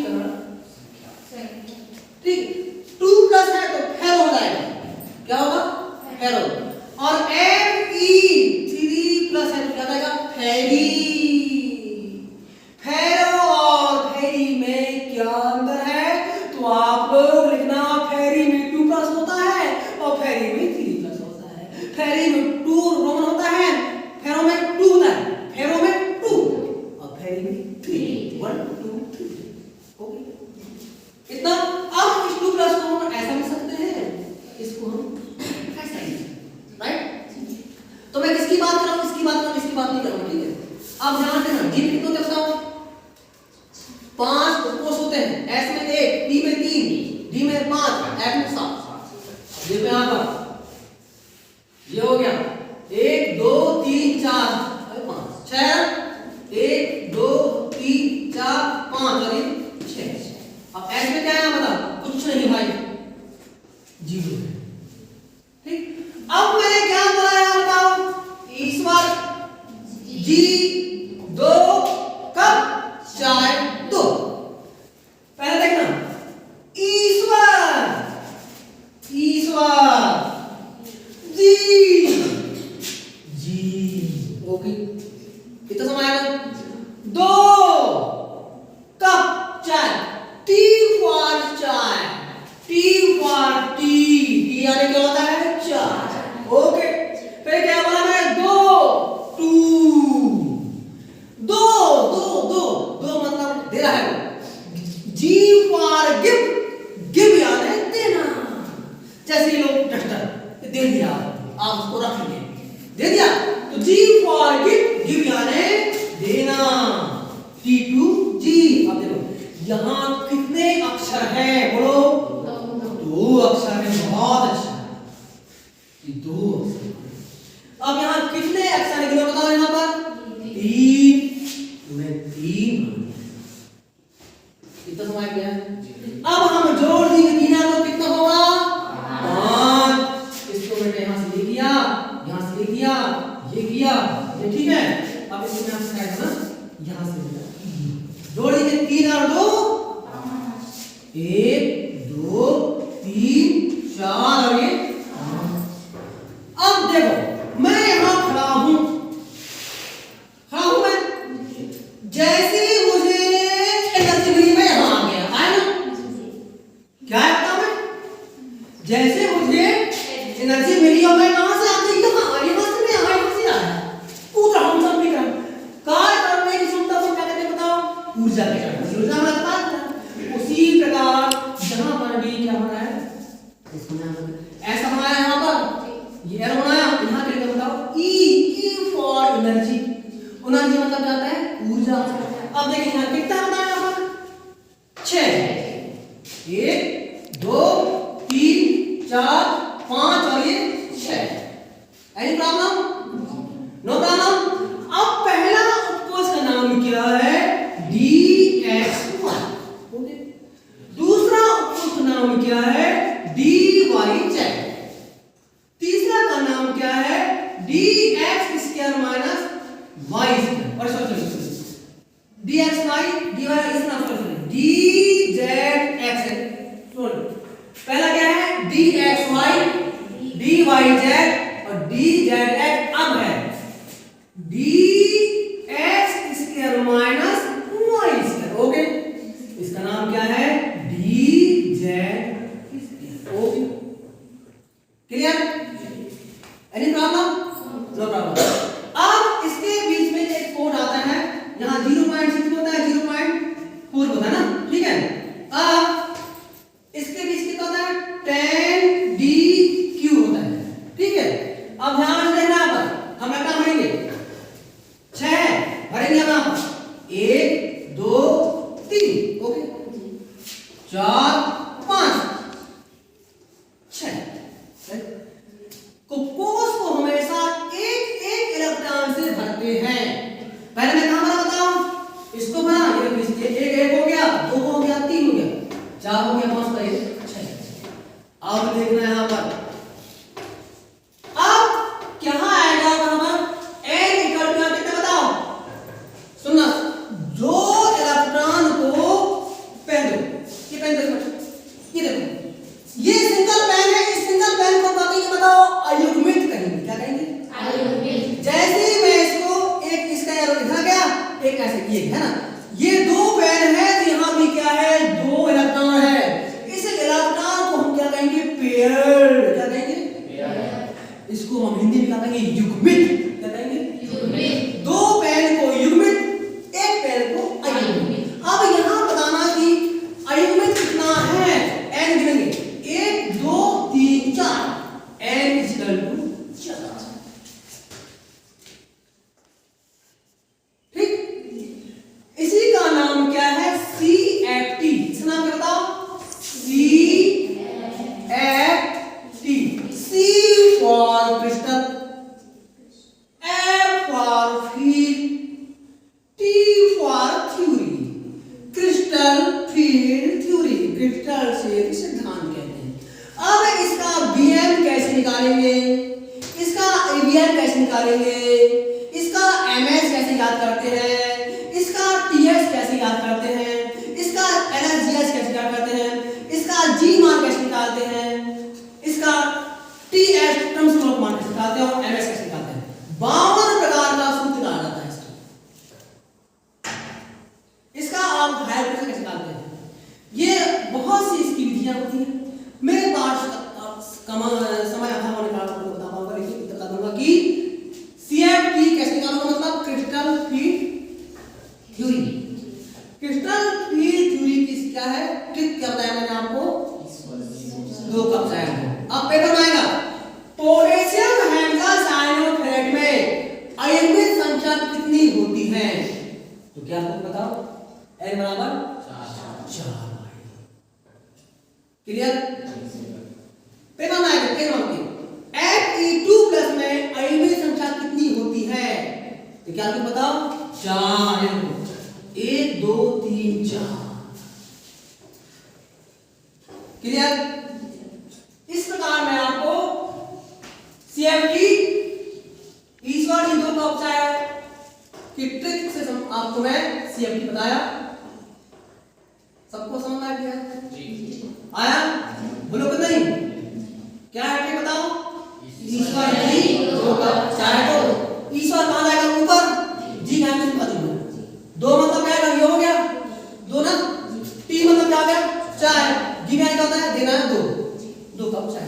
कर्ण संख्या। ठीक, 2 प्लस है तो फेरो हो जाएगा, क्या होगा फेरो। और Fe 3 प्लस है तो क्या जाएगा फेरी। फेरो और फेरी में क्या अंतर है, तो आप लोग लिखना फेरी में 2 प्लस होता है और फेरी में 3 प्लस होता है। फेरी में 2 रोमन होता है, फेरो में 2 होता है, फेरो में 2 और फेरी में 3, 1 2 3। ओके, इतना। अब इस 2 प्लस को हम ऐसा लिख सकते हैं, इसको हम ऐसा लिख सकते हैं, राइट। तो मैं किसकी बात कर रहा हूँ, इसकी बात कर रहा हूँ, इसकी बात नहीं कर रहा हूँ, ठीक है। अब ध्यान देना, डी में कितने होते हैं बताओ, 5 कोष होते हैं। एस में 1, टी में 3, डी में 5, एफ में 7। ये पे यहां पर ये हो गया 1 2 3 4 5 6, 1 2 3 4 5 और ये 6। अब एस में क्या है बता, कुछ नहीं भाई, 0 है। ठीक, अब मैंने क्या बोला यार बताओ, इस बार जी 2 कब चाय 2। पहले देखना ईश्वर जी जी। ओके, कितना समय आएगा, 2 कप चाय, टी फॉर चाय, टी फॉर टी यानी क्या होता है चाय। ओके, फिर क्या बोला मैं, 2 मतलब दे रहा है। जी फॉर गिव यानी देना। जैसे लोग डस्टर दे दिया, आप उसको रख लिए, दे दिया, तो जी फॉर गिव यानी देना, T2G। अब देखो यहाँ कितने अक्षर हैं, बोलो 2 अक्षर है, बहुत अच्छा, 2 अक्षर। अब यहाँ कितने अक्षर निकले बताओ, यहाँ पर 3, तुम्हें 3 कितना समय गया है। अब हम जोड़ देंगे 3 तो कितना होगा 5। इसको मैंने यहाँ से ले किया, यहाँ से ले किया, ये किया, ये ठीक है। अब इसको मैं आपसे कहता ना, यहाँ से जोड़ देंगे 3 और 2 1 2 3 4 और ये 5। अब देखो मैं यहाँ खड़ा हूँ मैं, जैसे मुझे एनर्जी मिली मैं यहाँ आ गया, आया ना, क्या है बताओ मैं, जैसे मुझे एनर्जी मिली और मैं कहां से आती, यहाँ से मैं यहाँ से आया, कूद रहा हूँ, सब भी कर रहा हूँ। कार्य करने की क्षमता को क्या कहते हैं बताओ, ऊर्जा कहते हैं। ऊर्जा मतलब बात, उसी प्रकार यहाँ पर भी क्या हो रहा है, इसको ऐसा बनाया, यहाँ पर ये एरो बनाया, यहाँ क्या बताओ, ई फॉर एनर्जी। एनर्जी मतलब क्या होता है, ऊर्जा। अब देखिए यहाँ कितना बताया, यहाँ पर 6, 1 2 3 4 5 और ये 6। Any problem, no problem. अब पहला उपकोष का नाम क्या है, DX1। ओके, दूसरा उपकोष का नाम क्या है, DYZ। तीसरा का नाम क्या है, DX² माइनस Y²। और सॉरी DXY DZX। पहला क्या है, DXY DYZ और DZX। अब है DX² माइनस Y²। ओके, इसका नाम क्या है, DZ²। Okay, clear, any problem, no problem. अब इसके बीच में एक कोड आता है, यहाँ 0.6 होता है, 0.4 होता है ना, ठीक है। अब इसके बीच कितना होता है, 10DQ होता है, ठीक है। अब ध्यान से देखना, पर हम कितना भरेंगे, 6 भरेंगे हम, 1 2 3, ओके, 4 5 6। कोष को हमेशा एक इलेक्ट्रॉन से भरते हैं। पहले मैं कहां भरा बताऊं, इसको भरा, ये एक हो गया, 2 हो गया, 3 हो गया, 4 हो गया, 5 पर 6। अब देखना यहां पर, अब क्या आएगा वहां पर, n इक्वल टू कितना बताओ, सुनना, जो इलेक्ट्रॉन को फील्ड थ्योरी, क्रिस्टल क्षेत्र सिद्धांत कहते हैं। अब इसका बीएम कैसे निकालेंगे, इसका ईवीएम कैसे निकालेंगे, इसका एमएस कैसे याद करते हैं, इसका टीएस कैसे याद करते हैं, इसका एलएसजीएस कैसे याद करते हैं, इसका जी मान कैसे निकालते हैं, इसका टीएस टर्म्स ऑफ मान कैसे निकालते हैं और एमएस कैसे निकालते हैं। 52 प्रकार का सूत्र निकाला जाता है इसका आप हायर प्रेशर कैसे निकालते हैं। ये बहुत सी इसकी विधियां होती हैं। मेरे पास समय अभाव होने का आपको बता पाऊंगा, लेकिन बता दूंगा कि सीएफटी कैसे निकालूंगा, मतलब crystal field theory. Crystal field theory की क्या है, ट्रिक क्या बताया मैंने आपको, 2 कप चाय। अब पेपर में आएगा पोटेशियम हेक्सासाइनोफेरेट में आयनिक संख्या कितनी होती है, तो क्या आपको बताओ, N बराबर 4। क्लियर, पेपर में आएगा पेपर में Fe2+ में आयनिक संख्या कितनी होती है, तो क्या आपको बताओ, 4। 1 2 3 4। क्लियर, इस प्रकार मैं आपको सीएफटी ईश्वर जी 2 कप चाय की ट्रिक से आपको मैं सीएफटी बताया। सबको समझ में आ गया जी, आया, बोलो कि नहीं, क्या है ट्रिक बताओ, ईश्वर जी 2 कप चाय। तो ईश्वर कहां जाएगा, ऊपर, जी नाम से बता दूंगा। 2 मतलब क्या है, ये हो गया 2 ना, टी मतलब क्या हो गया, चाय, जी क्या होता है, देना है 2 कप चाय।